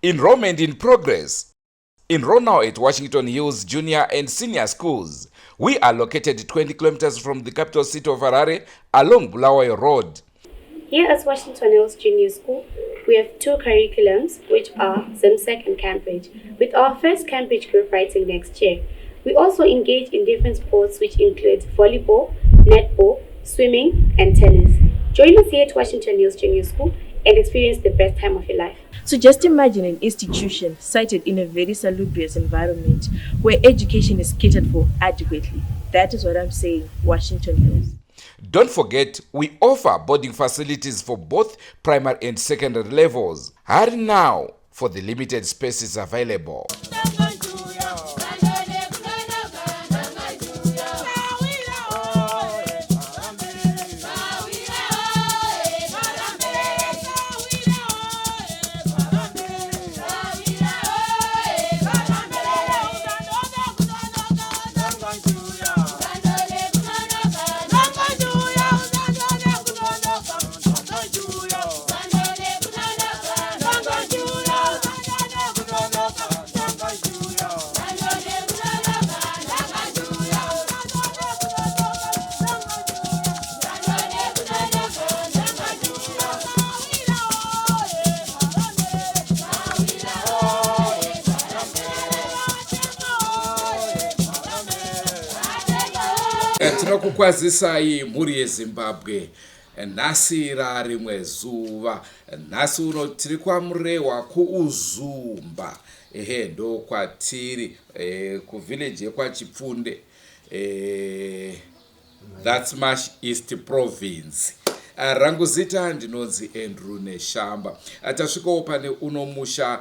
Enrollment in progress. Enroll now at Washington Hills Junior and Senior Schools. We are located 20 kilometers from the capital city of Harare along Bulawayo Road. Here at Washington Hills Junior School, we have two curriculums, which are ZIMSEC and Cambridge, with our first Cambridge group writing next year. We also engage in different sports, which include volleyball, netball, swimming, and tennis. Join us here at Washington Hills Junior School and experience the best time of your life. So just imagine an institution sited in a very salubrious environment where education is catered for adequately. That is what I'm saying, Washington Hills. Don't forget, we offer boarding facilities for both primary and secondary levels. Hurry now for the limited spaces available. Tinokukwazisai mhuri yeZimbabwe. Nhasi rarimwe zuva, nhasi uno tiri kwaMurehwa kuUzumba, ndo kwatiri kuvillage yekwachipfunde, that's Mash East Province. Rangu zita ndinonzi Andrew Neshamba. Tasvikawo pane uno musha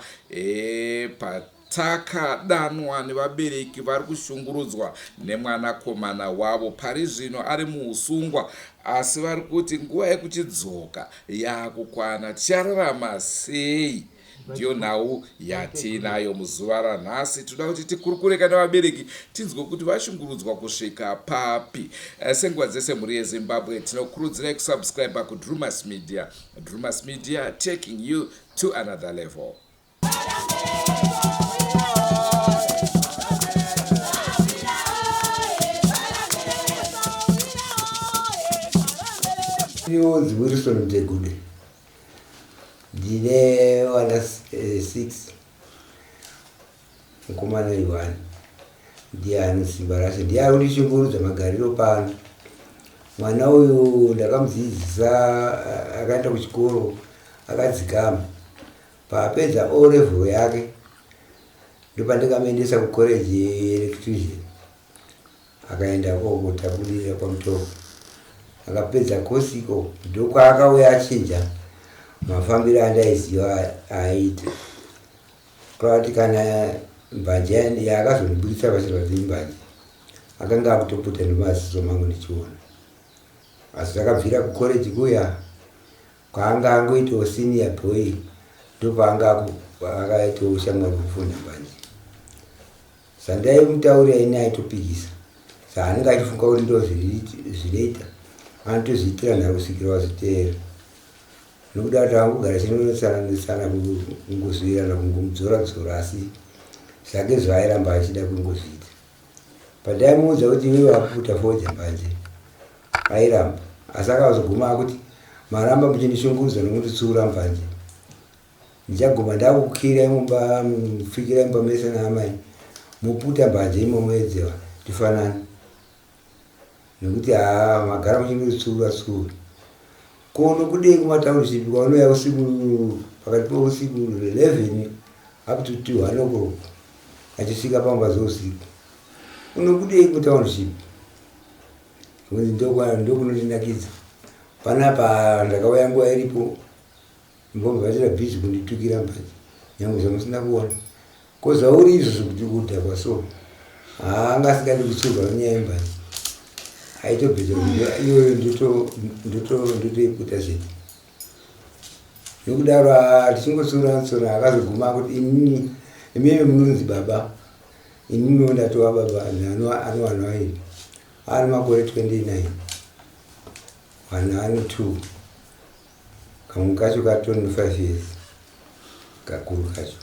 takadanwa nevabereki vari kushungurudzwa nemwanakomana wavo. Pari zvino ari muusungwa, asi vari kuti nguva yekuchidzoka yakukwana. Tichararama sei? Ndiyo nhau yatinayo muzuva ranhasi. Toda kuti tikurukureka nevabereki tinzwe kuti vashungurudzwa kusvika papi. Senguva dzese mhuri yeZimbabwe tinokurudzirai kusubscribe kuDrewmas Media. Drewmas Media, taking you to another level. Inonzi Wilson Mtegude. Ndine wana 6 mukomana Iwani. Ndiye anosimba rashe. Ndiye arikundishungurudza magariro pano. Mwana uyu ndakamudzidzisa akaenda kuchikoro akadzikama. Paapedza O level yake ndopandikamuendesa kucollege yeelectrician. Akaenda kokotabudira paMutoro. Akapedza kosi iko ndokwaakauya achinja mafambiro andaiziva aiita. Kwati kana mbanje yaakazondibudisa pachirwa dzembanje akanga akutoputa nemaziso mangu ndichiona. Asi takabvira kucollege kuya kwaanga angoitawo senior boy, ndopaanga akaitawo shamwari kufunda mbanje. Sandaimutaurira ine aitopikisa. Saanenge achifunga kuti ndozvireita anotozviitira narusikiro wazviteera. Nokuda kuti angogara chinonosanganisana kungozvirana kungomudzora-dzora, asi zvake zvaairamba achida kungozviita. Pandaimuudza kuti iwe waputa foja mbanje airamba, asi akazoguma akuti maramba muchindishungurudza nokunditsiura mbanje. Ndichaguma ndakukira imumba mufikira imba mese naamai muputa mbanje imomoedzewa tifanani. Nokuti magara muchinditsura-tsura. Kono kudei kumataundishipi kwaunouya usiku, pakati pousiku 11 up to 2 hanoko achisvika pamba zousiku. Unokudei kutaundishipi. Kuti ndokunondinakidza. Panapa ndakauya nguva iripo mbombatira bhizi kunditukira mbanje. Nyange zvamusina kuona. Kozauri izvo kuti kudhakwa so. Angasingadi kuchirwa nenyaya yembanje. Aitobvita kuti iyoyo ndotoiputa zvete. Nokudaro tichingotsuura-tsura akazoguma kuti imimi munonzi baba, inini ndatova baba anowana waini. Ari makore 29. Wana ano 2. Kamwe kacho ka 25 years. kakuru kacho.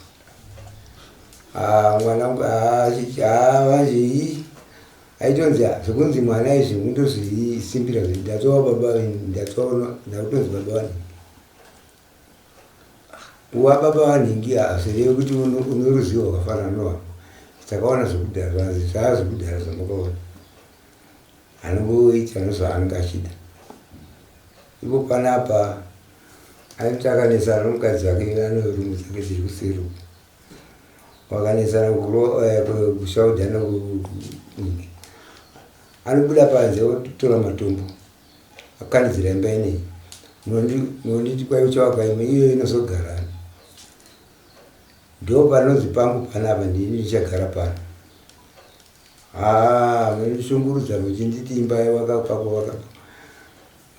Mwana wangu vachi aitonzi zvokunzi mwana izvi mundozvisimbira ndatova baba ndakutonzi baba vanhingi. Uwa baba vanhingi hazvirevi kuti une ruzivo rwakafanana nohwangu. Takaona zvokudhara zvokudhara zvamakaona anongoita nezvaanenge achida. Ipo panapa ainoti akanesana nomukadzi wake anorumbu dzake dziri kuseri uko wakanesana kushaudhana anobuda panze otora matombo akanidzira imba ineyi munonditi kwaivo chavakaima iyo inozogarana. Ndo panonzi pangu panapa ndini ndichagara pano. Munishungurudza muchinditi imba wakapakwa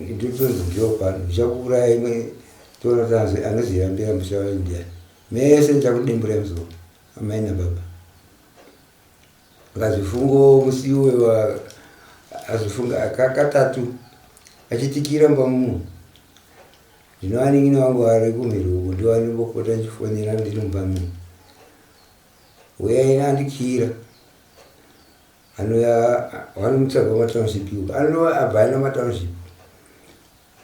nditotonzi ndio pano ndichakuuraya imwe toona tanzi anozirambira musha waindiani mese ndichakudembura musoro amai nababa. Ngazvifungo musiwo azvifunga katatu achitikira mbamu ndinowaningina wangu ari kumhiri uko ndiwanimbopota ndichifonera ndiri mbamu uyai nandikira anoya wanomutsaga wamatownship iwo anova abva aina matownship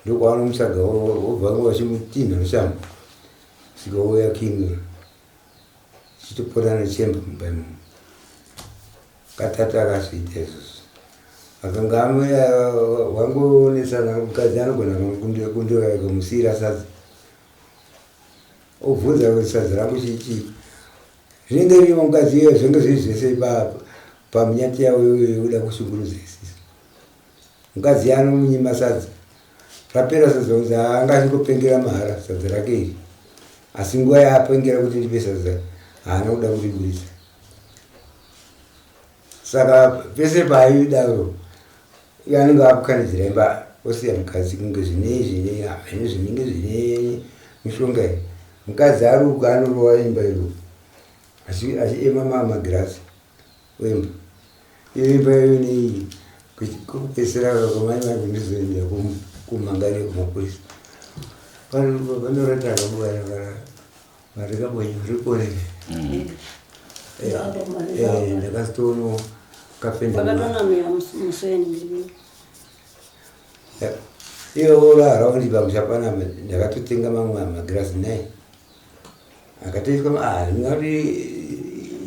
ndokwawanomutsaga wobva wachimutinha neshambo sikauya kingira chitopota nechemba mumbaimo katatu akazviita izvozvo. Akanga wangonesana mukadzi anogona kundomusiyira sadza obvunza kuti sadza rangu chichi zvinenge rimo mukadzi iyoyo zvinenge zviri zvese pamunyati yavo uda kushungurudza isisi. Mukadzi anomunyima sadza rapera sadza kunzi angachingopengera mahara sadza rake iri asi nguva yaapengera kuti ndipe sadza haana kuda kuriburisa. Saka pese paaidaro yanenge akukanidzira imba osiya mukadzi kunge zvine haine zvinenge zvine mishonga iyi. Mukadzi ari uko anorova imba iro achiema magirazi wemba iyo imba iyo nei kupesera kakomai vangu ndizoenda kumhangari kumapurisa vanorata akabuvaragara marikabonye rikore ndakazitono iyo orara wandipa mushapanama ndakatotenga mamwe magirazi naye akatoiswa ndingati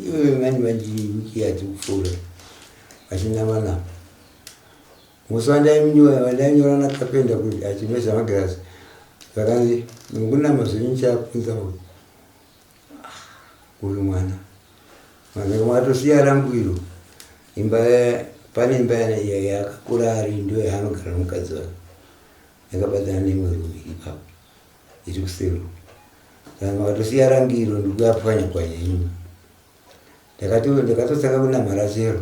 iwe manje wiki yati kufura achinama musi wandainyora nakapenda kuti achimesa magirazi vakanzi mukunama zvenyu chakunza kuti uyu mwana mwatosiya rangu iro imba pane imba yakakura ari ndo yaanogara nomukadzi wake yakabatana nemwerume ipapo iri kusero. Saka mwatosiya rangu iro ndikuyapwanya pwanya ino ndakatotsaka kunamhara chero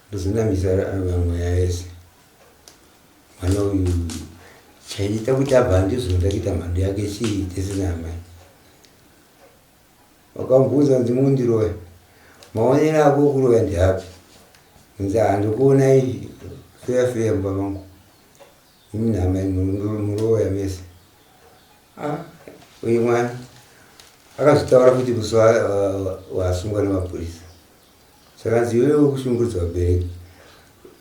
ndozonamisa mamwe yaese. Mwana uyu chaiita kuti abva ndizvo ndakuita mhando yake chiite sina amai. Wakamubvunza kuti mundiroya maonero ako kuroya ndihapi kunzi handikuona izvi feya mumba mangu imi namai muroya mese. Uyu mwana akazvitaura kuti musi wasungwa nemapurisa zvakanzi iwewe kushungurudzwa vabereki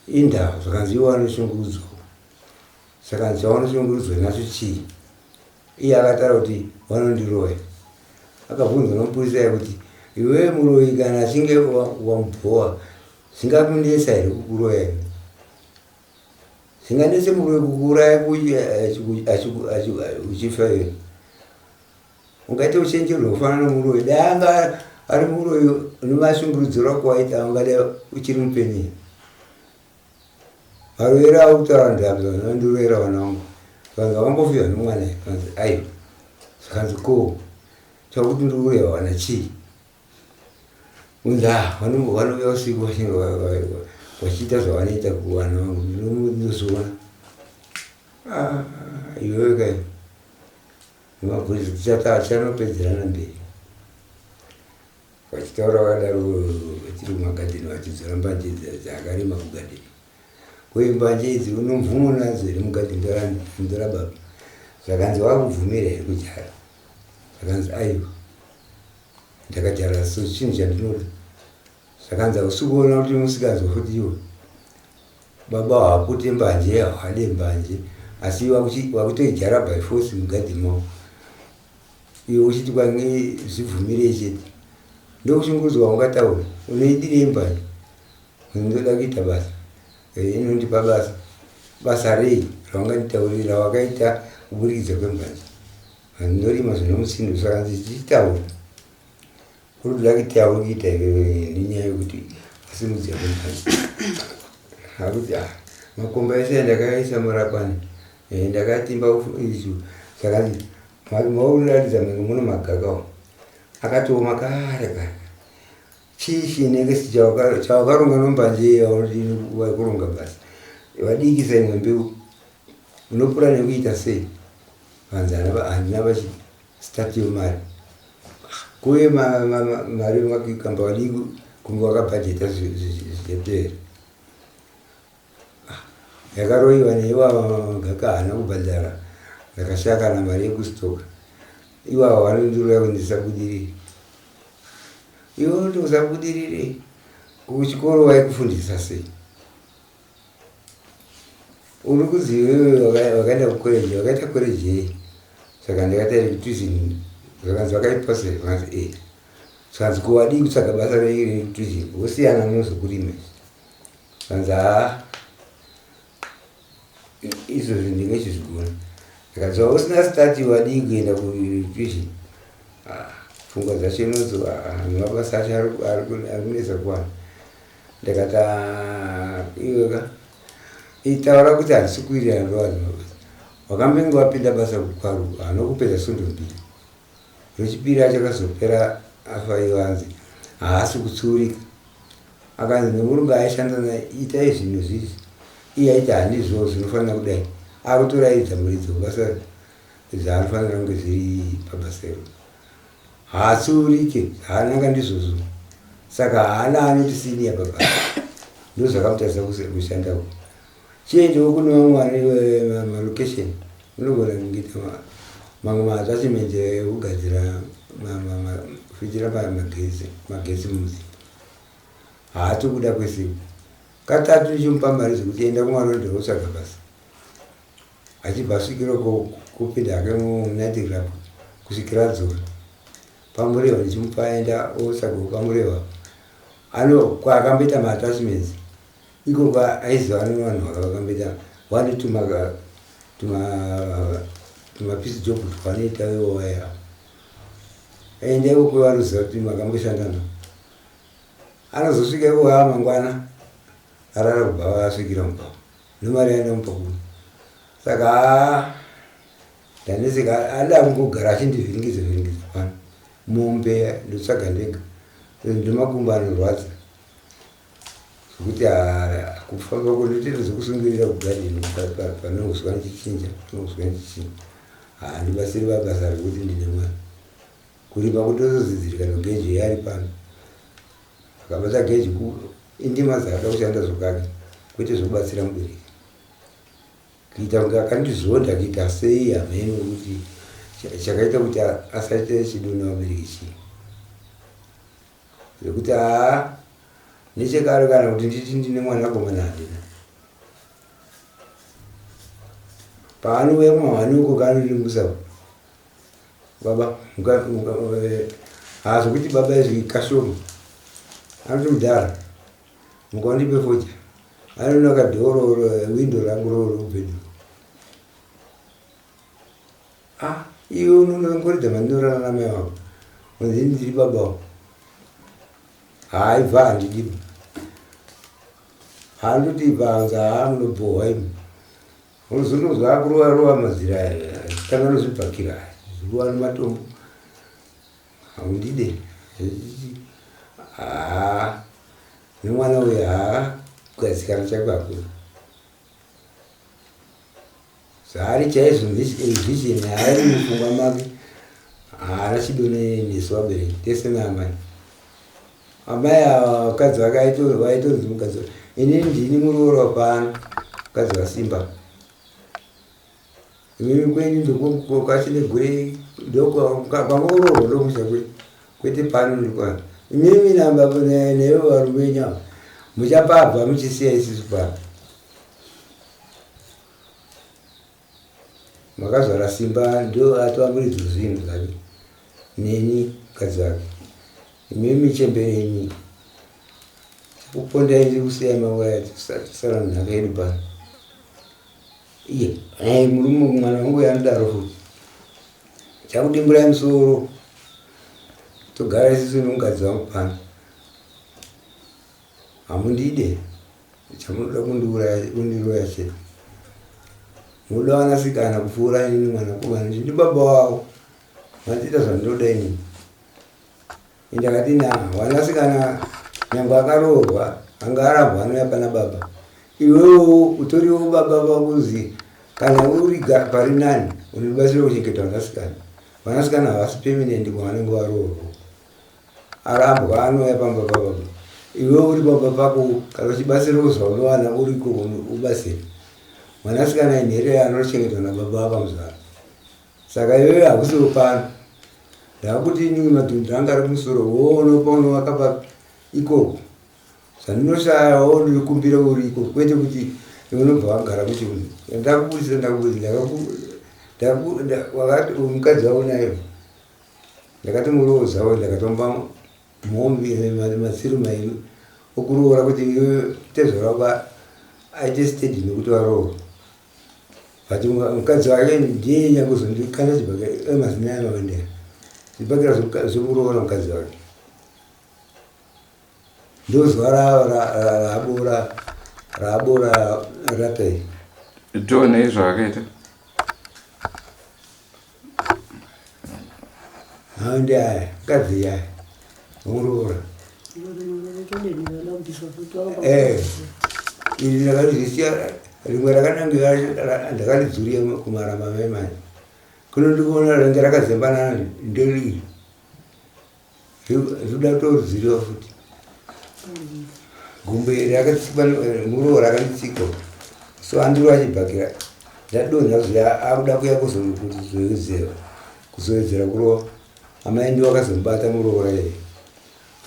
indava zvakanzi iwe wanoshungurudzwa zvakanzi zvawanoshungurudzwa nacho chii. Iye akataura kuti wanondiroya. Akabvunzwa nomupurisa yekuti iwe muroyi kana achinge wamubhowa zvingakunesa here kukuroya? Zvinganese muroyi kukuuraya uchifa here? Ungaita uchenjerwa kufanana nomuroyi. Dai anga ari muroyi unomashungurudziro akuwaita ungadai uchiri mupenyu. Maroyero akutaura ndabva nondiroyera vana vangu vanga vambofirwa nomwana kanzi aiwa zvakanzi ko chakuti ndikuroya vana chii. Unza vanouya usiku vachiita zvavanoita kuvana vangu ndinozoona iwewe kai mapurisa tichanopedzerana mberi. Vachitaura vakadaro tiri mumagadheni vachidzora mbanje dzakarima kugadheni uye mbanje idzi unomvumo nadzo here mugadheni ndora baba zvakanzi wakubvumira here kudyara akanzi aiwa ndakajara so chinhu chandinoda zvakanzi usikuona kuti musikazofuti iwe baba hwapute mbanje hwade mbanje asi wakutoijara by force mugadhi mao iwe uchiti kwange zvibvumire chete ndokushungurudzwa ungataura unoidire mbanje ndoda kuita basa inondipa basa rei raunganditaurira wakaita kuburikidza kwembanje ndinorima zvinomutsindo saka ndichitaura urikuda kuti aurikuita nenyaya yekuti asimudzira kwembanje akuti makomba ese ndakaisa murapani ndakatimba izvo saka mauratidza menge muno magakawo akatoma kare chii chinenge chawakaronga nombanje waikuronga basi vadikisa imwe mbeu unopura nekuita sei vanzi handina vachistati yemari kuve mari makikamba vadii kunge wakabhajeta zvepera yakaroiwa neivava magaka hana kubhadhara yakashaka na mari yekustoka ivava vanondirova kuti ndisabudirire iwo kuti usabudirire kuchikoro waikufundisa sei uri kuziva iwe wakaenda kukoreji wakaita koreji yei saka ndakataira tuizini zvakanzi vakaipasei vakanzi zvakanzi kuwadii kutsvaga basa retuizini wosiyana nozokurima zvakanzi izvozvo ndingechizvigona zvakanzi usina stati wadii kuenda kutuizini pfungwa dzacho inozo nemabasa acho ari kunetsa kuwana ndakata iweka itaura kuti handisi kuirira ndowana mabasa wakambenge wapinda basa kukwaru hanokupedza sundo mbiri rechipiri achakazopera afaiwanzi haasi kutsurika akanzi nemurungu aishanda naye itai zvinhu zvizvi iye aiti handizvo zvinofanira kudai akutoraidza muridzo basa zvaanofanira kunge zviri pabasa iro haatsurike haananga ndizvozvo saka haana anoti siniya pabasa ndozvakamutarisa kushandawo chiendewo kune vamwe malokesheni unogona kungeita mamwe maatachment ekugadzira fitira magezi mumuzi haati kuda kwesiku katatu ichimupa mari zvekuti enda kumarondero otsvaga basa achibva asvikiro kupinda hake muunited club kusvikira dzora pamureva ndichimupa aenda otsvagawo pamureva kwaakamboita maatachments ikoko aiziva nevanhu vakakamboita vane tumapisi job twanoita wewaya ende ikoko vanoziva kuti makamboshanda nao anozosvika iwo mangwana arara kubva vasvikira mubva nemari ainomupa kuno saka ndaneseka ada kungogara achindivhiringidza pano mombe ndotsvaga ndega ndomakumba anorwadza zvekuti kufamba kundotoita zvekusungirira kugadheni panouswa ndichichinja handibasiri vabasa rekuti ndine mwana kurima kutozodzidzirika nogeji yari pano akabata geji indima dzaada kushanda zvokake kwete zvobatsira mubereki kuita kunge akandizonda kuita sei hameno kuti chakaita kuti asaite chido nevabereki chii zvekuti nechekare kana kuti nditi ndine mwanakomana handina paanouya kumahwani uko kanondimusa baba zvokuti baba izvikashoma anoti mudhara mukaundipe focha anonoka dhoro windo rangu rorobhedhu iwe unongoridza mandinorana namai wako unzi ndiri baba wako haibva handidiba handoti bvanza munobhohwa imi unozondozwa kurova mazira tanga nozvibhakira zviruwa nematombo haundide nemwana uyu kugadzikana chakwakura zvaari chaizvo vision haari mupfungwa make haana chido nesu vabereki tese naamai amai ava vakadzi vaitonzi mukadzi inini ndini murooro wapano mukadzi wasimba imimi kweni ndokwachine gore ndoko kwangoro ndokushakwe kwete pano ndikwa mimi namba newe warumenya muchapabva muchisiya isusu pano makazvara simba ndo atoamburidza zvinhu zvake neni mukadzi wake mimi chembereni kupondai ndiri kusiya mauraya tisara nhaka yedu pano iye murume mwana wangu yanodaro futi chakudimburai musoro togara isusu nomukadzi wangu pano hamundide chamunoda kundiroya chete munoda wanasikana kupfuura inini mwanakomana ndini baba wavo matiita zvandinoda inini indakati wanasikana nyange akaroorwa anga arambwa anoya pana baba iwewo utoriwo baba vakuzi kana uri pari nani unibatsira kuchengeta vanasikana havasi peminende kwavanenge varoorwa arambwa anoya pamba pababa iwe uri baba pako kana uchibatsira kuzva unowana uriko ubatsire mwanasikana inhere anochengetwa nababa vakamuzara saka iwewe hakusiwo pano ndakuti inini madhonzo anga ari musoro woonopauno wakapa ikoko zvandinoshaya ndinokumbira uri ikoko kwete kuti unobva wagara kuti ndakubudisa wakati mukadzi wako nayo ndakati murozawo ndakatomba mombe matsiro mairi okuroora kuti iwe tezo rako aite stedi nekuti waroora but mukadzi wake ndiye nyangozondikanda chibhakira emazina yamavandera zvibhakira zvokuroora mukadzi wake ndozuva rabora ratai tone izvakaita ndi aya mukadzi yaya vomuroora iri ndakalizisiya rimwe rakananga ndakalidzuriya kumaramba maimani kuno ndikuona range rakazembanana nderiri rikuda torudziriwa futi gumbe rakatsiba muroho rakanditsika so andiri achibhakira ndadonha zviya akuda kuya kuzowedzera kurova amai ndi wakazombata muroho raye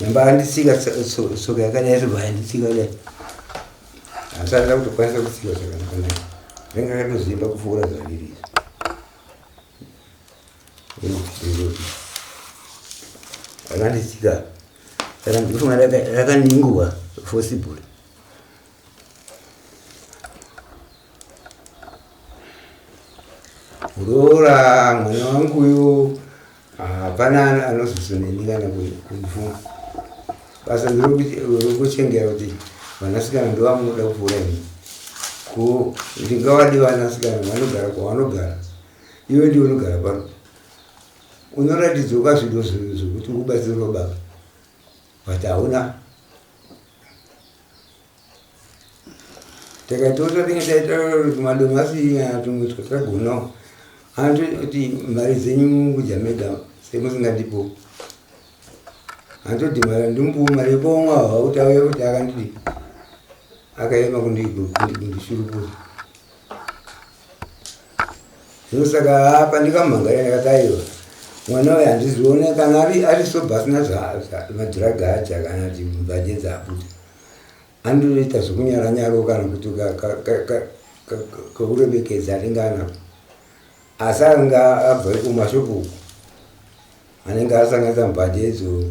nyamba anditsika soka yakadai sobva anditsika dai asanda kutokwanisa kutsika zvakanaka renga akatozimba kupfuura zvariri akanditsika saka ndikufunga rakaningwa forcibly uroora mwana wanguyo hapana anozosoneni kana kunifunga basa ndirikuchengera kuti vanasikana ndovamunoda kupfuura ini ko ndingavadi vanasikana vanogara kwavanogara iwe ndi unogara pano unoratidza ukazvido zvokuti ubatsirwa baba but hauna takatota tinge taita madomasi tumwe twatagonawo anototi mari dzenyu kujamega semusingandipo anototi mari ndimbu mari yekomwa hwa kuti auye kuti akandidi akaema kundishurupura zvino saka apa ndikamhangarira ndakataiwa mwana uyu handizione kana ari soba asina madhiraga acha kana kuti mbanje dzabuda andoita zvokunyaranyaro kana kuti kaurebekedza anenge anako asi anga abva kumashopu anenge asanganisa mbanje idzo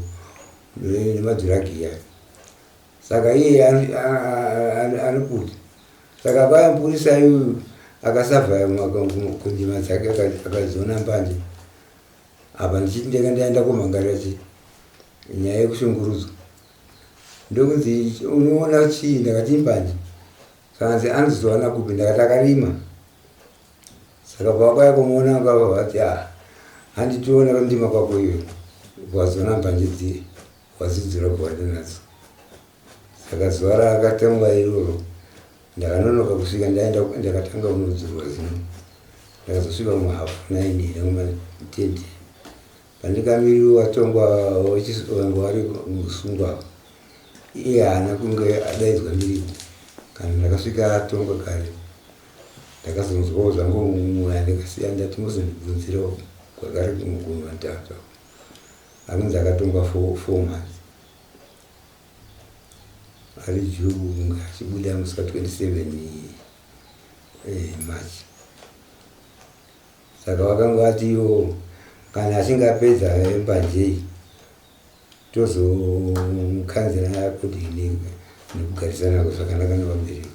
nemadhiragi iya saka iye anokuti saka paya mupurisa iyu akasavhaimwa kundima dzake akaziona mbanje apa ndichiti ndaenda kumhangarira chi nyaya yekushungurudzwa ndokunzi unoona chii ndakati mbanje saka anozowana kupi ndakati akarima saka pakwaya kumuona akavati handitiona kundima kwako iyo wazona mbanje dziye wazidzira kuwada nadzo saka zuva raakatangwa iroro ndakanonoka kusvika ndakatanga kunodzurwa zino ndakazosvika muhafu 9 nemumatende pandikamiriwa watongwa wanga wari musungwa iye haana kunge adaidzwa ndiripo kana ndakasvika atongwa kare ndakazonzwawo zvangu mumwe andikasiya ndati muzondibvunzirewo kwagara kumuguma ntaka akunzi akatonga 4 months ari June achibuda musi 27 March. Saka vakanga vatiwo kana achinge apedza mbanje tozomukanzira kuti nekugarisana zvakanaka nevabereki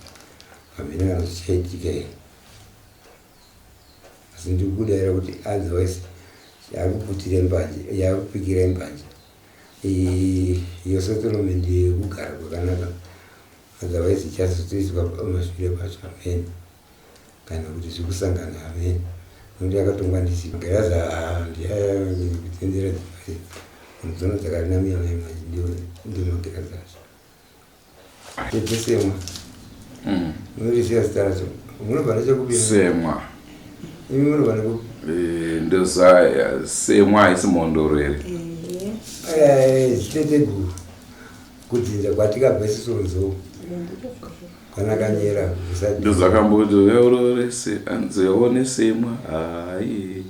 hamene kana zvichaitika here asi ndikudaira kuti otherwise yakuputire mbanje yakupikira mbanje iyo settlement yekugara kwakanaka otherwise ichazotoiswa pamashure pacho hamene kana kuti zvikusangana hamene nokuti yakatongwa ndisingaraza ndiyakutendera dzimai muzono dzakarinamira maimanje ndio magera zacho tetesemwa munoriziva zita racho munobva nechekupira semwa imi munobva nekupi ndozaya semwa haisi mondoro here chitete guru kudzinza kwatikabva isisonzo kana kanyera ndozakamboti yaurorese anzeone semwa hai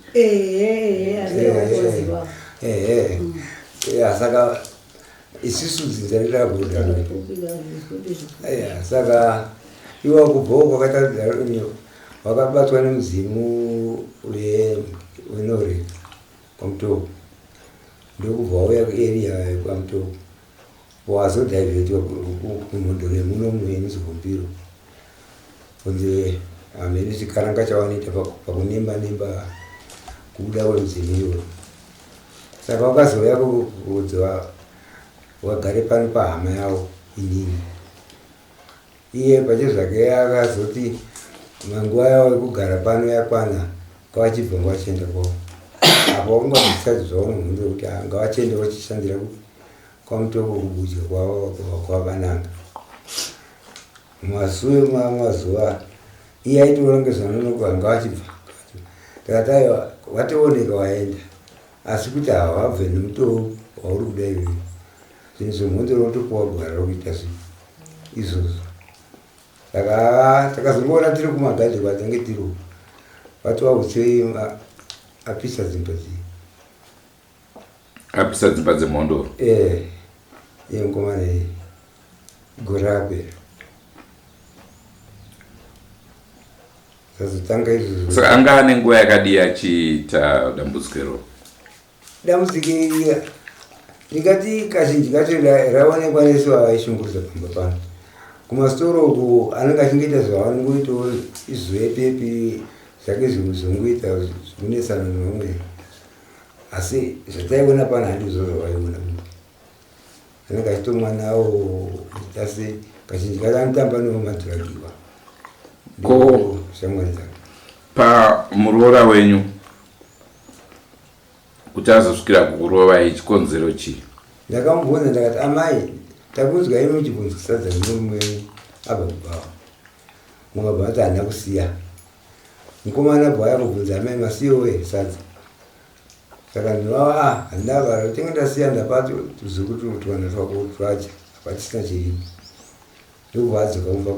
saka isusu dzinza rirabuda saka iwa kubvawo kwakataridza wakabatwa nemuzimu wenoreka kwamutoko ndokubva wauya kuarea kwamutoko wazodhaivetwa kumhondoro yemunomu yemizigombiro kunze hamene chikaranga chavanoita pakunemba kubuda kwemuzimu iyoyo saka wakazouya kudzi wagare pano pahama yavo inini iye pache zvake akazoti manguva yavo ekugara pano yakwana ngavachibva ngavachienda kwavo apo vakungazvisati zvavo nomhundo kuti ngavachiende vachishandira kwamutoko kubudya kwavo kwavananga masuwe mazuva iye aitoona ngezvanonokuva ngavachibva takataiwa wationeka waenda asi kuti havabve nemutoo wauri kuda iyoyo zvinhu zvemhondo rotopuwa gwara rokuita izvozvo saka takazongoona tiri kumagadhi kwatange tiriwo vati wausei apisa dzimba apisa dzimba dzemhondoro yenkomana iyi gore rapera zazotanga izvozvo saka anga ane nguva yakadii achiita dambudziko iro dambudziko iya ndingati kazhinji kacho raonekwa nesu avaishungurudza pamba pano kumasitoro uku anenge achingoita zvavanongoitawo izvepepi zvake zvongoita zvikunesana nevamwe asi zvataiona pano handi izvozvo vaiona anenge achitomwanawo asi kazhinji kacho anotamba nevomadhiragiwa ko shamwari dzake pamuroora wenyu kuti azosvikira kukurovai chikonzero chii ndakamubvunza ndakati amai takunzwa imi muchibvunza sadza nemurume abva kubvawa mumabva ati handina kusiya mukomana bva yakubvunza amai masiyowe sadza saka ndinova handina vara tenge ndasiya ndapato tuzokuti twana twako twadya hapatisina chiripo ndokubva adzoka kumba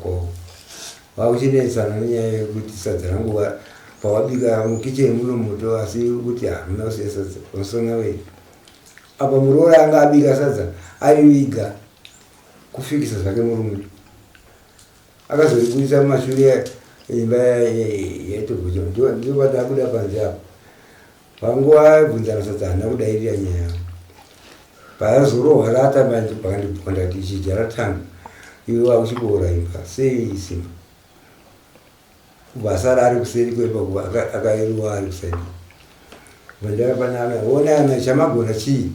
kwavo vakuchinetsana nenyaya yekuti sadza rangu pawabika mukicheni muno moto asi kuti hamuna kusiya sadza pamusona wei apa muroora anga abika sadza ari wiga kufikisa zvake murume akazoribudisa mumashure imba yaitogocha ndopatabuda panze apo panguva abvunzana sadza handina kudairira nyaya yavo paazorohwa ratamanje pakandibvuka ndati ichija ratanga iwe wakuchiboora imba sei simba kubva asara ari kuseri kwepa akairuwa ari kusaidi vandakapanama ona ana chamagona chii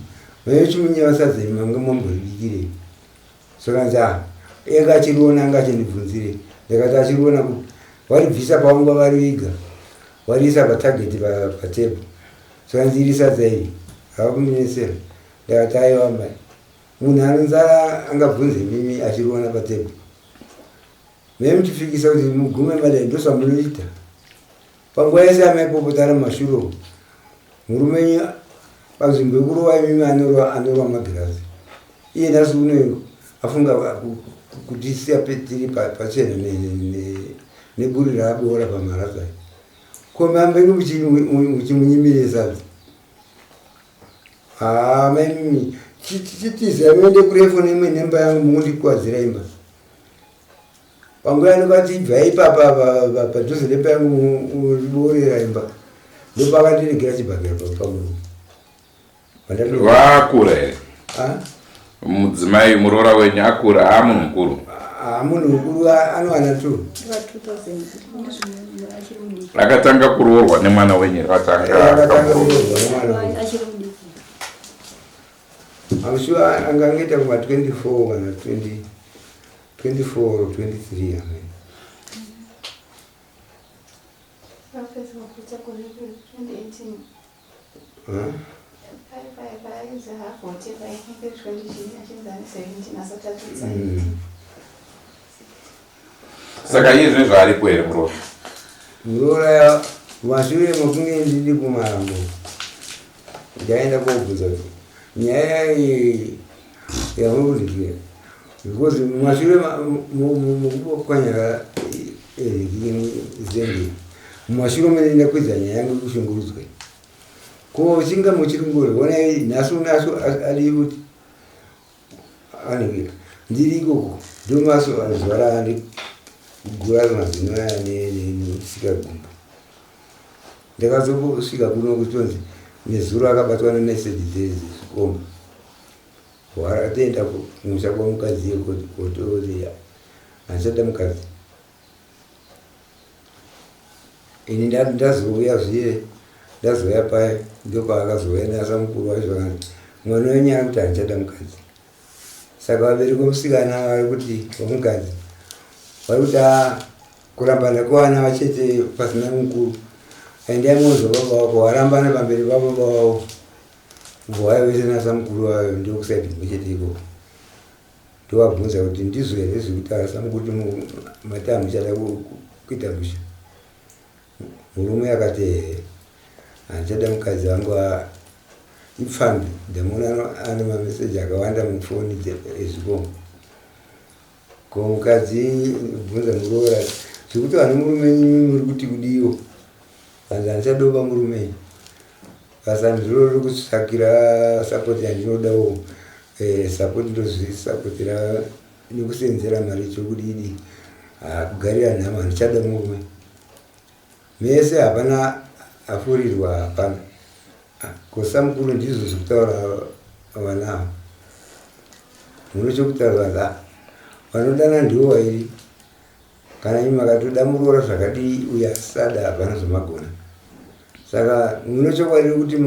mechimunyeva sadza imi mange mamboribikirei sokanza ega achiriona anga achindibvunzire ndakati achiriona kuti waribvisa paunga vari viga wariisa patageti patebho sokanzi iri sadza iri havakuminesera ndakati aiwa mai munhu anonzara angabvunze mimi achiriona patebho memuchifikisa kuti mugume madai ndosamunoita panguva yese amaipopotara mumashuro murume panzvimbo yekurova imimi anorova magirazi iye nhasi uno afunga kutisiya petiri pachena neburi raaboora pamarazai komambe muchimunyimirisa mimi chitiza mende kurefoni imwe nemba yangu mundikwadzira imba panguva yanokati ibva ipapa padhuze nemba yangu riborera imba ndopakandiregera chibhagiro pamurume vakura here mudzimai muroora wenyu akura munhu mukuru munhu mukuru anowana tu akatanga kuroorwa nemwana wenyu amshuwa angangeta kuma 24 kana 24 or 23 amen saka iye zvine zvaaripo here muroora mashure mokunge ndiri kumarambo ndaenda kobvunza kuti nyaya yamurudikia because mashure mukupokanyara zembe mumashure mene ndakwidza nyaya yangu kushungurudzwa ko chinga muchirungore onai naso ali kuti anenge ndiri ikoko ndomaso zuva raandi kugura mazino aya nesikagumba ndakazosvika kuno kutonzi nezuro akabatwa nemeseji dzezvikomba waratoenda kumusha kwamukadzi yekotori handichada mukadzi ini ndazouya zviye ndazoya paya ndopaakazouya nasa mukuru wacho vakati mwana wenyaya kuti handichada mukadzi saka vabereki vomusikana vari kuti vomukadzi vari kuti kurambana kuvana vachete pasina mukuru aendai mozwa baba wako warambana pamberi pababa wavo mvowaya wese nasa mukuru wayo ndokusaidi muchete ikoko ndovabvunza kuti ndizvo here zvekuti samkuti mata muchada kuita musha murume akati handichada mukadzi wangu ipfambi ndamuona ane mameseji akawanda mufoni ezvikombo ko mukadzi bvunza muroora zvekuti vane murume muri kuti kudiwo vanzi handichadoba murume basa ndiro riri kutsvakira sapoti yandinodawo sapoti ndozvisapotira nekusenzera mari chokudidi kugarira nhama handichada murume mese hapana afurirwa hapana kosa mukuru ndizvo zvekutaura vanavo muno chokutaura vanodana ndiwo vairi kana imi makatoda muroora zvakadii uye asada hapana zvamagona saka muno chokwadi kuti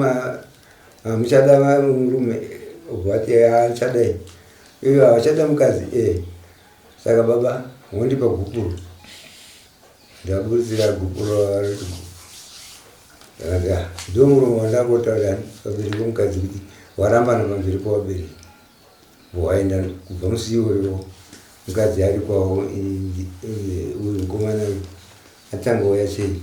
muchada murume vati achadai iyo havachada mukadzi saka baba wondipa gupuro ndaburitsira gupuro variti ndo murume wandakotaura pamberi pomukadzi kuti warambana pamberi pavabereki waenda kubva musiiwewo mukadzi ari kwavo uyu mukomana atangauya chei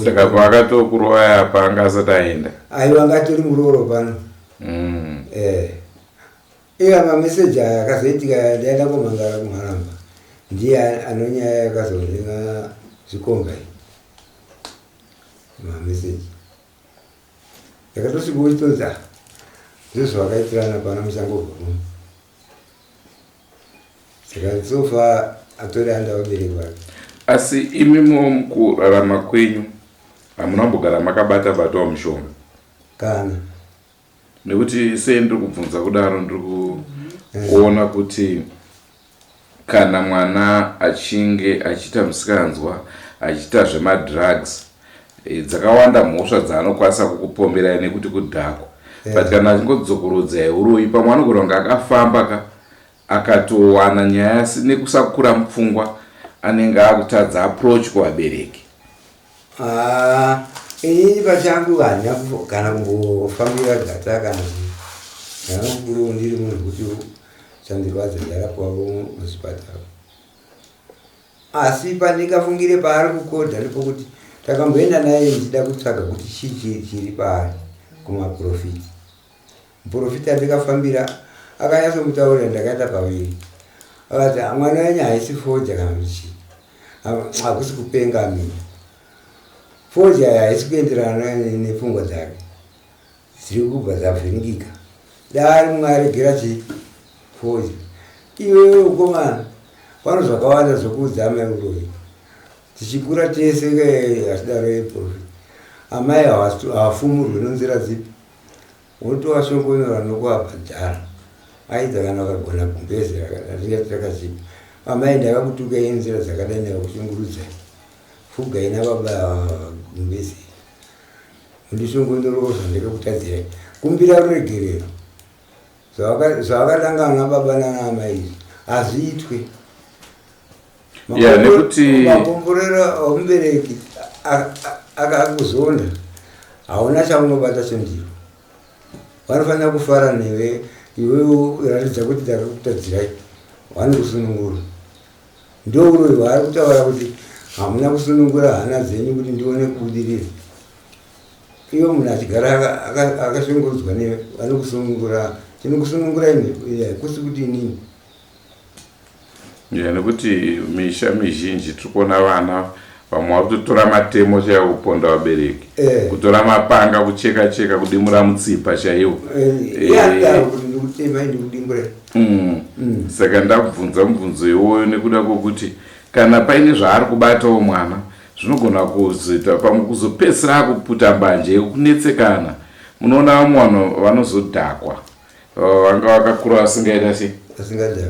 saka paakatokuroya apa anga asati aenda aiwa angatori murooro pano iye mameseji aya akazoitika ndaenda komhangara kumharamba ndiye anonyaya yakazondenga zvikombai mameseji yakatosvika uchitonza ndizvo vakaitirana pana muchango bvarume saka sofa atori anda vabereki vake asi imimo mukurarama kwenyu hamunambogara makabata-batawo mushonga kana nekuti sei ndiri kubvunza kudaro ndiri kuona kuti kana mwana achinge achiita musikanzwa achiita zvemadrugs dzakawanda mhosva dzaanokwanisa kukupomberai nekuti kudhakwa but kana achingodzokorodza uroi pamwe anogoronga akafamba akatowana nyaya nekusakura mupfungwa anenge akutadza approach kuvabereki inini pachangu handina kana kumbofambira gata kana ndakakuru ndiri munhu kuti chandirwadza ndarapwavo muzvipatara asi pandingafungire paari kukodha ndipokuti takamboenda naye ndichida kutsvaga kuti chii chiri paari kumaprofiti muprofiti andikafambira akanyatso mutaurira ndakaita paviri akati mwana wenyu haisi foja kana kuti chii hakusi kupenga mimi foja haisi kuenderana nepfungwa dzake dziri kubva dzavhiringika dai mwari gerachi foja iwe ukomana pano zvakawanda zvokuudza amai uroi tichikura tese hasidaro yeprofit amai havafumurwi nonzira dzipi wotowashongonyora nokuwabhadhara aidza kana vakagona kumbezera rakachipa amai ndakakutukai nzira dzakadai ndakakushungurudzai fugai nababa gumbezera undishongonyoroo zvandakakutadzirai kumbira ruregerero zvavakadangana nababa nanaamai izvi hazviitwe makomborero omubereki akakuzonda hauna chaunobata chondiro vanofanira kufara newe iwewo ratidza kuti takakutadzirai vanokusunungura ndouroi vari kutaura kuti hamuna kusunungura hana dzenyu kuti ndione kubudirira iwe munhu achigara akashongorodzwa newe vanokusunungura tinokusunungura imi kusi kuti inini nekuti misha mizhinji tirikuona vana vamwe vari kutotora matemo chaiwo kuponda vabereki kutora mapanga kucheka kudimura mutsipa chaiwo saka ndakubvunza mubvunzo iwoyo nekuda kwokuti kana paine zvaari kubatawo mwana zvinogona kuzoita pamwe kuzopedzisira akuputa mbanje kunetsekana munoona vamwe vanhu vanozodhakwa vanga vakakura vasingaita sei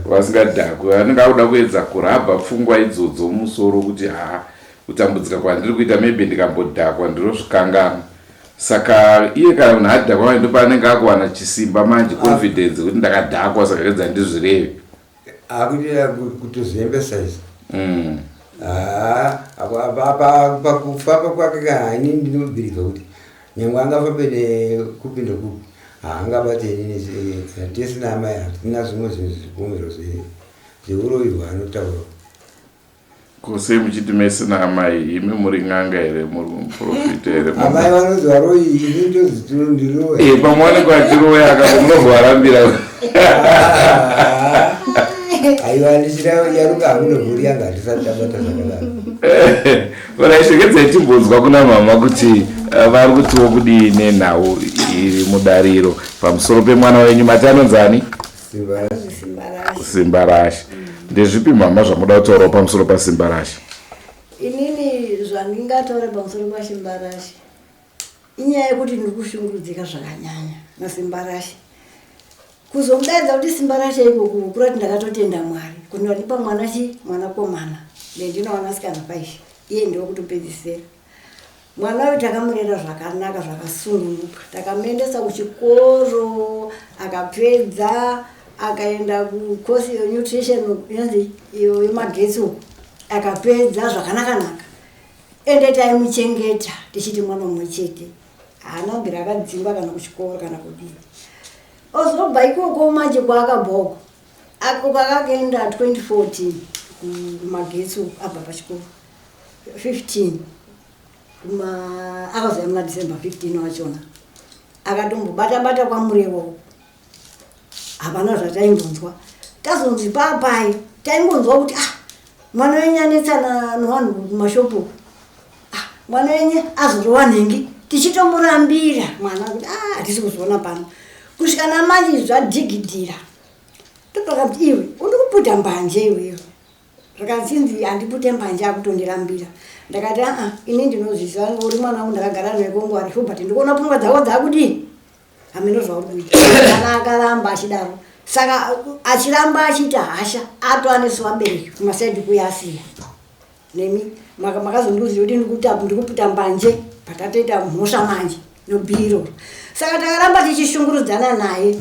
vasingadhakwi vanenge akuda kuedza kurabha pfungwa idzodzo musoro kuti kutambudzika kwandiri kuita maybe ndikambodhakwa ndirozvikangana saka iye kana munhu adhakwa ndo paanenge akuwana chisimba manje confidence kuti ndakadhakwa saka redza ndizvireve akuitira kutozembesaiza pakufamba kwake kaini ndinobhirika kuti nyangwe angafambe nekupinda kupi haangabate inini tesina amai hatina zvimwe zvipomero zveuroirwa anotaura kusei muchiti mesina amai imi muri ng'anga here muri muprofita here amai vanonzi varoi ini ndozitirondirowa pamwe vanenge vachiroya akati munovharambira aiwa ndichirayaruka hamunoguri yanga hatisati tabata zvakadaro varaishekedzai timbonzwa kuna mama kuti vari kutiwo kudii nhau iri mudariro pamusoro pemwana wenyu mati anonzani simba rashi ndezvipi mama zvamuda kutaurawo pamusoro pasimba rashi inini zvandingataura pamusoro pasimba rashi inyaya yekuti ndiri kushungurudzika zvakanyanya nasimba rashi kuzomudaidza kuti simba rashi ikoko kurati ndakatotenda mwari kuti ndatipa mwanakomana ndendinoanasikana paishi iye ndiwo kutopedzisira mwana uyu takamurera zvakanaka zvakasununguka takamuendesa kuchikoro akapedza akaenda kukosi yenutrition yemagetsi akapedza zvakanaka ende taimuchengeta tichiti mwana mumwe chete haana mbiri akadzimba kana kuchikoro kana kudii ozobva ikoko manje kwaakabhoko ako kwakaenda 2014 kumagetsi abva pachikoro 15 akazouya muna December 15 wachona akatombobata kwamurewo hapana zvataimbonzwa tazonzi papai taingonzwa kuti mwana wenyu anetsana nevanhu kumashopu mwana wenyu azorova nhengi tichitomurambira mwana kuti hatisi kuzoona pano kusvika namanje zvadhigidhira totokati iwe uri kuputa mbanje iweyo zvakanzinzi handipute mbanje akutondirambira ndakati ini ndinozvisa uri mwana wangu ndakagara nekongo ari but ndikuona pfungwa dzako dzakudii hameno zvauri kuita kana akaramba achidaro saka achiramba achita hasha atoanesu vabereki kumasaidhi kuyasiya nemi makazondiudzira kuti ndikuputa mbanje patatoita mhosva manje nobhiro saka takaramba tichishungurudzana naye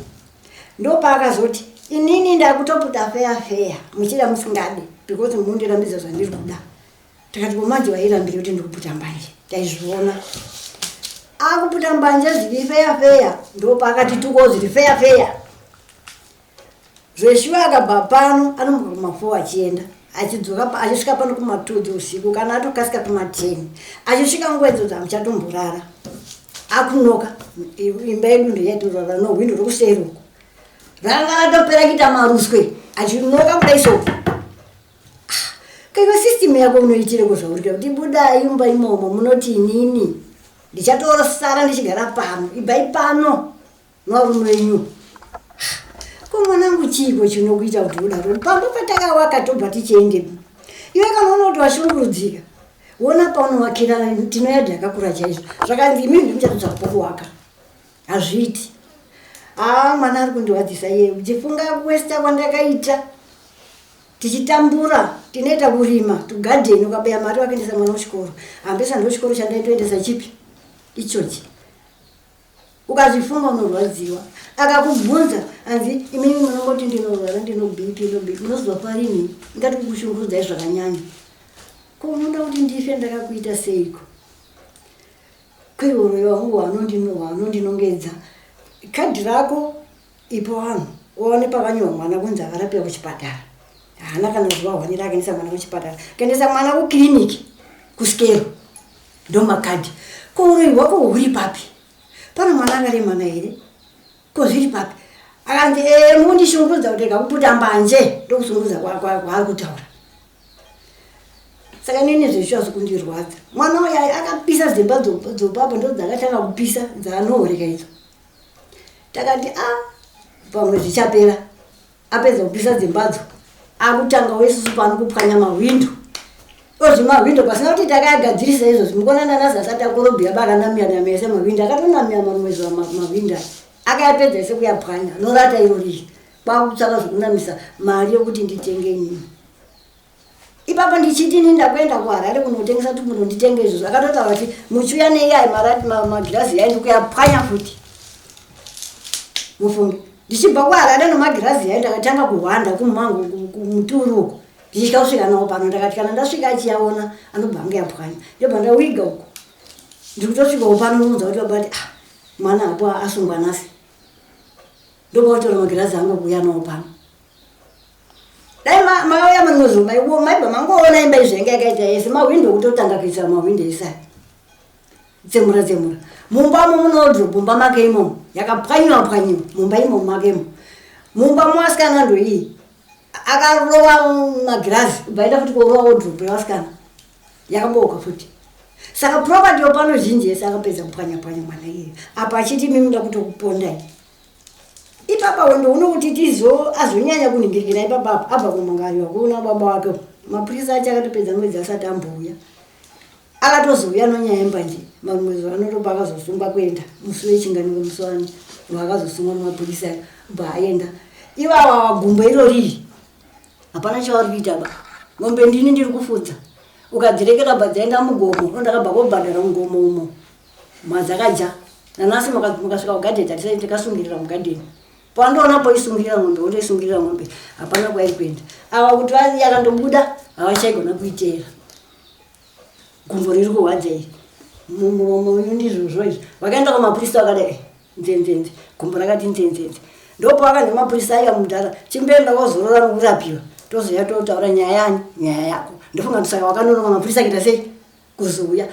ndopaakazoti inini ndakutoputa feya muchida musingadi because mundirambidza zvandiri kuda takati komanje wairambira kuti ndikuputa mbanje taizviona akuputa mbanje zviri feya ndopaakati tuko zviri feya zveshuwa akabva pano anomuka kuma4 achienda achidzoka achisvika pano kuma2 dzeusiku kana atokasika kuma10 achisvika nguva idzodzo amuchatomborara akunoka imba yedu ndeyaitorara nohwindo rokuseiruko ranga ratopera kuita maruswe achinoka kudai soko Kaiwa system yako unoitire kuzvaurika kuti budai imba imomo munoti inini ndichatorosara ndichigara pano ibai pano norume wenyu kumwanangu chiko chinokuita kuti udaro pambo patakawaka tobva tichiende iwe kana unoti washungurudzika wona paunovakira tinoyadhi yakakura chaizvo zvakanzi imini ndimuchatodza kuwaka hazviiti mwana ari kundiwadzisa iye uchifunga kuwesta kwandakaita tichitambura tinoita kurima tugadheni ukabaya mari wakaendesa mwana kuchikoro hambesa ndochikoro chandaitoendesa chipi ichochi ukazvifunga unorwadziwa akakubvunza hanzi imini munongoti ndinorwara ndinobhipi unozwa parini ingati kukushungurudzai zvakanyanya ko unoda kuti ndife ndakakuita seiko kweoroyo wangu wanondinongedza kadhi rako ipo vanhu uone pakanyorwa mwana kunzi akarapira kuchipatara hana kana zuva hwanira akaendesa mwana kuchipatara kaendesa mwana kukiriniki kusikero ndomakadhi kouroi wako huri papi pana mwana akaremana here kozviri papi akanzi mundishungurudza kuti kakuputa mbanje ndokusungurudza kwaari kutaura saka nini zveshuwa kundirwadza mwana uyo akapisa dzimba dzopapo ndo dzakatanga kupisa dzaanohoreka idzo takati pamwe zvichapera apedza kupisa dzimbadzo akutanga wesusu pano kupwanya mahwindo ozvimahwindo pasina kuti takagadzirisa izvozvo mukona nanasi asati akorobhiya bakanamiyana se mahwindo akatonamira marumwezi wamahwindo akayapedza ese kuyapwanya norata irori kwakutsaka zvokunamisa mari yokuti nditenge nyini ipapo ndichitini ndakuenda kuharare kunotengesa tumuno nditenge izvozvo akatotaura kuti muchiuya neiyai magirazi yaindi kuyapwanya futi mufunge ndichibva kuharare nemagirazi yaindi akatanga kuhwanda kumhango kumuturuko ndichitya kusvika nawo pano ndakati kana ndasvika achiyaona anobva anga yapwanya ndobva ndawiga uko ndikutosvikawo pano nomunza kuti babati mwana apo asungwa nasi ndopakutora magirazi angu kuuya nawo pano dai makauya manozoma iwo maibva mangoona imba izvenge yakaita yese mahwindo kutotanga kuisa mahwindo esai tsemura mumbamo munodhobhu mumba make imomo yakapwanyiwa mumba imomo make imo mumba mwasikana ndo iyi akarova magirazi baida futi kurova wodhobhu yevasikana yakaboka futi saka property yopano zhinji yese akapedza kupwanya mwana iye apa achiti mimi nda kutokupondai ipapa wendo unokuti azonyanya kuningirikira ipapa abva kumangariwa kuona baba wake mapurisa acho akatopedza mwedzi asati ambuya akatozouya nonyaya yembanje mamwezi anotopa akazosungwa kuenda musi wechinganiko musowani wakazosungwa nemapurisa bva aenda ivava wagumbo iroriri hapana chavari kuita ba ng'ombe ndini ndiri kufudza ukadzirekera bva dzaenda mugomo ndakabva kobhadhara mugomo umo madzakaja nanasi mukasvika kugadheni tatisai tikasungirira mugadheni pandoona poisungirira ng'ombe ondoisungirira ng'ombe hapana kwairi kuenda ava kuti yakandobuda havachaigona kuiteera gumbo riri kuhwadza iri muromo ndizvozvo izvi vakaenda kumapurisa vakadai nzenzenze gumbo rakati nzenzenze ndopavaka nemapurisa aiya mudhara chimbeenda wozorora nokurapiwa tozoya totaura nyaya yako ndofunga kuti saka wakanonoka mapurisa kuita sei kuzouya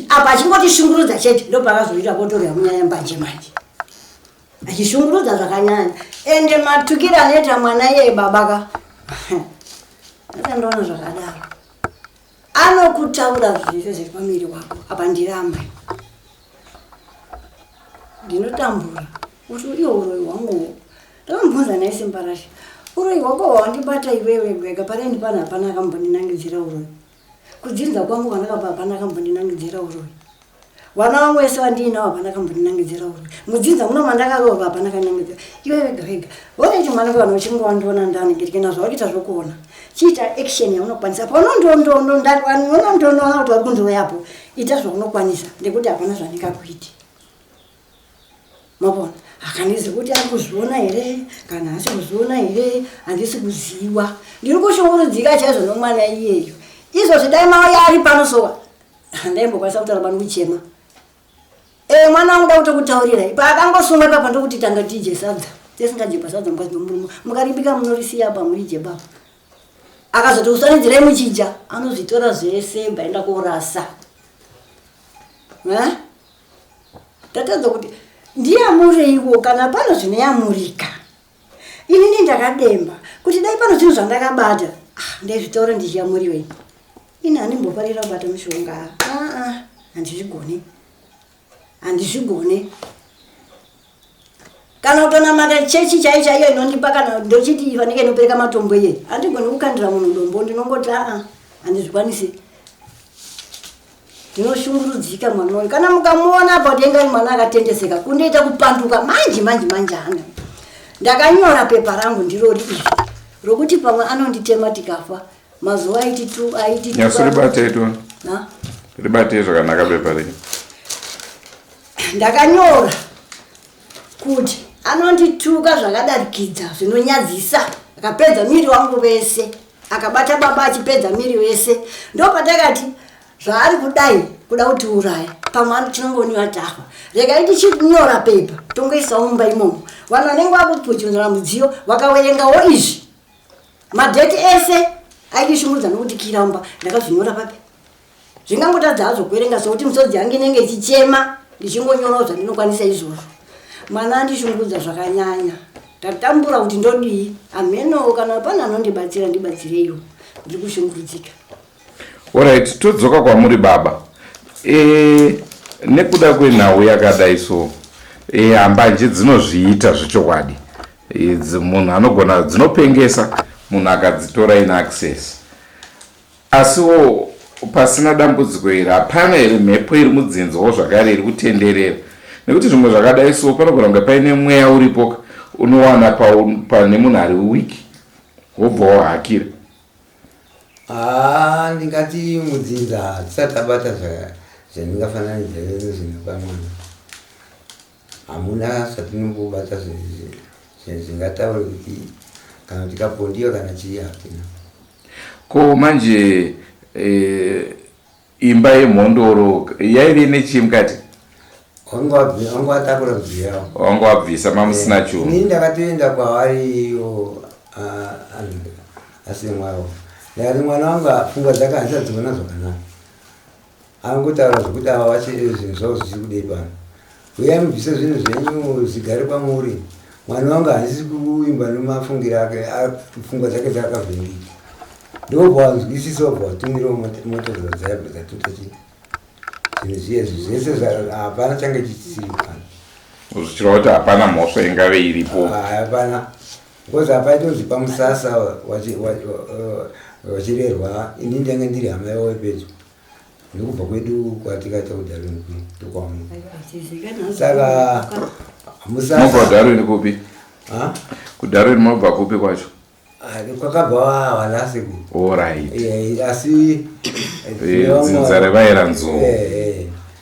apa achingotishungurudza chete ndopakazoita potorya munyaya mbanje manje achishungurudza zvakanyanya ende matukira anoita mwana iye babaka akandoona zvakadaro anokutaura zvese zviri pamiri wako apa ndiramba ndinotambura kuti iwo uroi hwangu ndamubvunza naye simba rashe uroi hwako hwandibata iwewe gwega parendi pana hapana akambondinangidzira uroi kudzinza kwangu kwandakabva hapana akambondinangidzira uroi vana vangu vese vandiinawo hapana akambondinangidzira uroi mudzinza muno mandakaroorwa hapana akanangidzira iwe vega vega vonaiti mwana vanhu vachinge wandiona ndaningirike nazvo vakuita zvokuona chiita action yaunokwanisa panondondoona kuti vari kundiroyapo ita zvaunokwanisa ndekuti hapana zvandingakuiti mabona hakandizi kuti ari kuzviona here kana asi kuzviona here handisi kuziva ndiri kushungurudzika chaizvo nomwana iyeyo izvozvi dai mauya ari panosowa handaimbokwanisa kutaura pano kuchema mwana wangu da kutokutaurirai paakangosungwa ipapa ndokuti tanga tije sadza tesingajepa sadza mukarimbika munorisiya pa murijeba akazoti usanidzirai muchija anozvitora zvese baenda korasa tatadza kuti ndiyamuriwo kana pano zvinoyamurika inini ndakademba kuti dai pano zvinhu zvandakabata ndaizvitaura ndichiyamuriwei ini handimbofarira kubata mishonga. Handizvigone. Kana kutonamata chechi chaiyo inondipa kana ndochiti fanike inopereka matombo iye. Handigoni kukandira munhu dombo ndinongoti handizvikwanisi. Ndinoshungurudzika mwana wayo. Kana mukamuona apa denga mwana akatendeseka kundoita kupanduka manje hana. Ndakanyora pepa rangu ndirori izvi. Rokuti pamwe anonditema tikafa. Mazuva aiti 2 Nyasiribate itu. Ribate zvakanaka pepa renyu. Ndakanyora kuti anondituka zvakadarikidza zvinonyadzisa. Akapedza miri wangu wese. Akabata baba achipedza miri wese. Ndopatakati zvaari kudai kuda kuti uraya. Pamwe tinongoniwa tafa. Rega ndichinyora pepa. Tongoisa mumba imomo. Vanhu vanenge vakupuchunzira mudziyo vakawerengawo izvi. Madheti ese aidishungurudza nokuti kiramba ndakazvinyora papi. Zvingangotadza hazvo kuverenga sokuti misodzi yangu inenge ichichema ndichingonyorawo zvandinokwanisa izvozvo. Mwana andishungurudza zvakanyanya. Ndatambura kuti ndodii ameno kana pana anondibatsira ndibatsireiwo. Ndiri kushungurudzika. Alright, todzoka kwamuri baba. Nekuda kwenhau yakadai so hambanje dzinozviita zvechokwadi. Munhu anogona dzinopengesa munhu akadzitora ina access. Asiwo pasina dambudziko iri hapana here mhepo iri mudzinzowo zvakare iri kutenderera. Nekuti zvimwe zvakadai so panogona kunge paine mweya uripo unowana pane munhu ari wiki wobva wahakira. Ndingati mudzinza tisati abata zvandingafananidza nezvino pamwana. Hamuna zvatinombombata zvingataura kuti kana tikapondiwa kana chii hapana. Ko manje imba yemhondoro yairi nechii mukati? Wanga watakura kudziyawo. Wanga wabvisa mamusina chuma. Ini ndakatoenda kwawariyo asemwawo. Ndakati mwana wangu pfungwa dzake handisadziona zvakanaka. Angotaura zvokuti ava zvinhu zvavo zvisiri kudei pano. Uyai mubvise zvinhu zvenyu zigare kwamuri. Mwana wangu handisi kuimba nemafungiro ake, pfungwa dzake dzakavhengika. Ndobva wanzwisisa wabva watumirawo motokari dzaibva dzatota chii. Zvinhu zviyezvi zvese hapana change chisiri pano. Zvichireva kuti hapana mhosva ingave iripo. Hapana. Because hapaitozvi pamusasa wachirerwa ini ndanga ndiri hama yawo pedyo. Ndikubva kwedu kwatikaita kuDarwin ndokwamu. Saka musasa mobva kuDarwin kupi? kuDarwin mobva kupi kwacho? Kwakabva Wanase ku. Alright. Asi dzinza revaira nzou.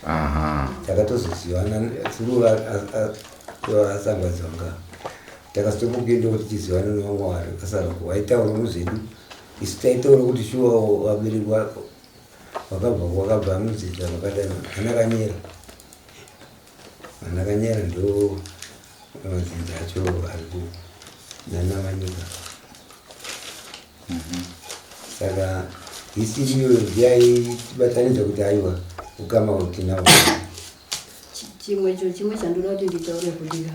Aha. Takatozozivana suru asangadzanga. Takasitokuenda kuti tiziwane nomwari kasara waitaura muzvedu. Isi taitaura kuti shuwa waberekwa wakabva muzita wakadai Anakanyera ndo mazinza acho ari nanamanyika. Saka isiriyo yaibatanidza kuti aiwa ukama utinawo. Chimwe chandoda kuti nditaure kudira.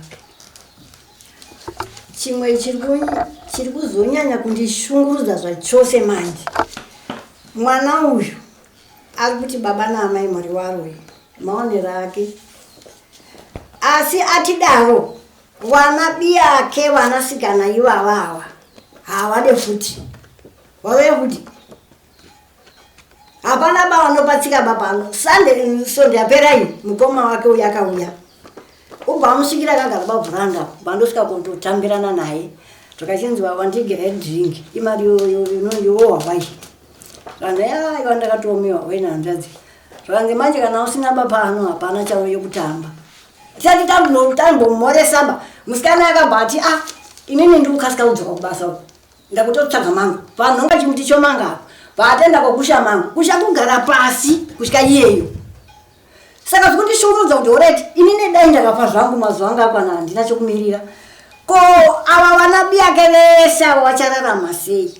Chimwe chiri kuzonyanya kundishungurudza zvachose manje. Mwana uyu ari kuti baba naamai mari waro maonero ake. Asi atidaro wana biyake vanasikana ivavawa havade futi. Wave futi. Hapana baba vanobatsika bapano. Sonde yapera iyi mukoma wake uyu akauya. Ubva amusvikira akagara pavhuranda bandosvika kundotambirana naye. Tukachinzwa wandigera drink imari yowo wavai. Ranga iwa ndakatomewa wena hanzvadzi. Zvakanzi manje kana usina baba ano hapana chavo yokutamba. Tisati tambomhore samba musikana akabati inini ndikukasika kudzoka kubasa uko. Ndakutotsvaga mangu. Vanhonga chimuti chomanga. Vaatenda kokusha mangu. Kusha kugara pasi kusvika iyeyo. Saka zvikundishungurudza kuti alright inini dai ndakafa zvangu mazuva anga akwana handina chokumirira. Ko ava vana biyake vese ava vachararama sei?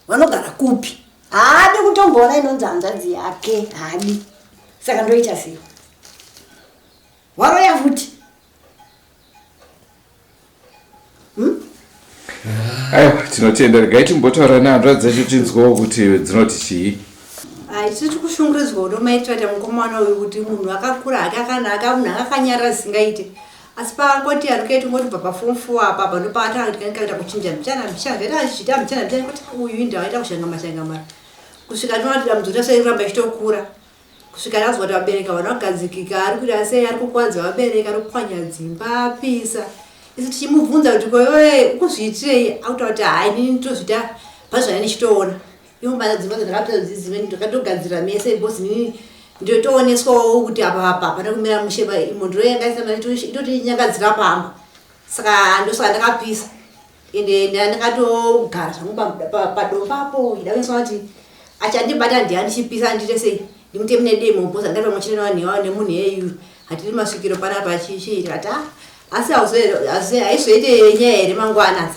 Vanogara kupi? Haadi kutomboona inonzi hanzvadzi yake haadi. Saka ndoita sei? Waroya futi. Aiwa tinotenda regai timbotaura nehanzvadzi dzacho tinzwawo kuti dzinoti chii. tiri kushungurudzwa kuti maitira mukomana uyu kuti munhu akakura akakanaka munhu akakanyarara zisingaite asi pangoti arikuiti ngoti bva paform 4 apa panopata kaita kuchinja mbichana kuti uyu indawo aita kushanga mashanga mara kusvika tonati dambudziko rese ramba ichitokura kusvika razwa kuti vabereka vana kugadzikika ari kuti asei ari kukwadza vabereka ari kupwanya dzimba apisa isi tichimubvunza kuti koiwe ukuzviitirei akutaura kuti hai nini nditozvita pazvana ndichitoona iwo dzimba dzandakapita dzimweni ndakatogadzira mese bhosi nini ndotooneswawo kuti apa pana kumira musheba imondo yangaisa mari itotinyangadzira pamba saka ndosaka ndakapisa ende ndakatogara zvangu padombapo idakuiswa kuti achandibata ndiandichipisa ndite sei ndimute mune demo bhosi andapa muchinena nemunhu yeyu hatiri masvikiro panapa chichiita kati asi haizoite nyaya here mangwana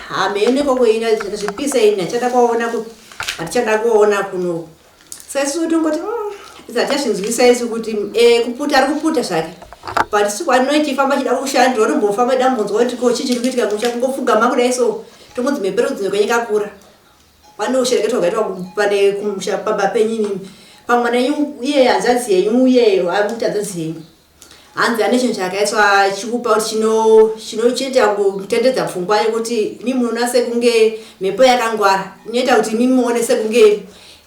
hamene koina zvipisa ini hachada kwaona hatichada kuona kuno saka isi tongoti zatazvinzwisa isi kuti kuputa ari kuputa zvake but sikwaninoichifamba chida kushandira urimbofamba dambonzwa kuti ko chichiri kuitika musha kungofugama kudai so tongodzi mhepero dzinwe kwenyika kura pane ushereketwa wakaitwa pane kumusha pamba penyini pamwana iye hanzanzi yenyu uyeyo ari kuti hanzanzi yenyu hanzi ane chinhu chakaiswa chikupa kuti chinochiita kutendedza pfungwa yekuti mi munoona sekunge mhepo yakangwara inoita kuti mi muone sekunge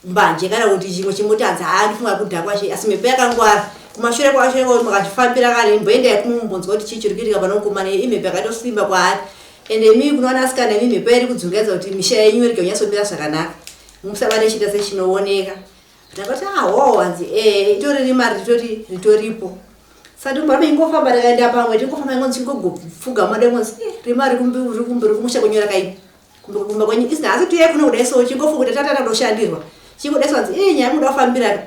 mbanje kana kuti chimwe chimoti hanzi ndifunga kudhakwa che asi mhepo yakangwara kumashure kwacho makachifambira kana imboenda kumumbonzwa kuti chichiri kuitika panokomana imhepo yakatosimba kwaari ende mi kunoona asikana mi mhepo iri kudzungaidza kuti misha yenyu irege kunyatsomira zvakanaka musava nechita sechinooneka ndakati hanzi itori rimari ritoripo sati mbame ingofamba ndakaenda pamwe tingofamba ingonzi ingogopfuga madengonzi rimari kumbiri kumusha kunyora kai kumba kwenyu isina asi tuye kuno kudai so chingofukuta tatata ndoshandirwa chingodai sonzi nyaya muda kufambira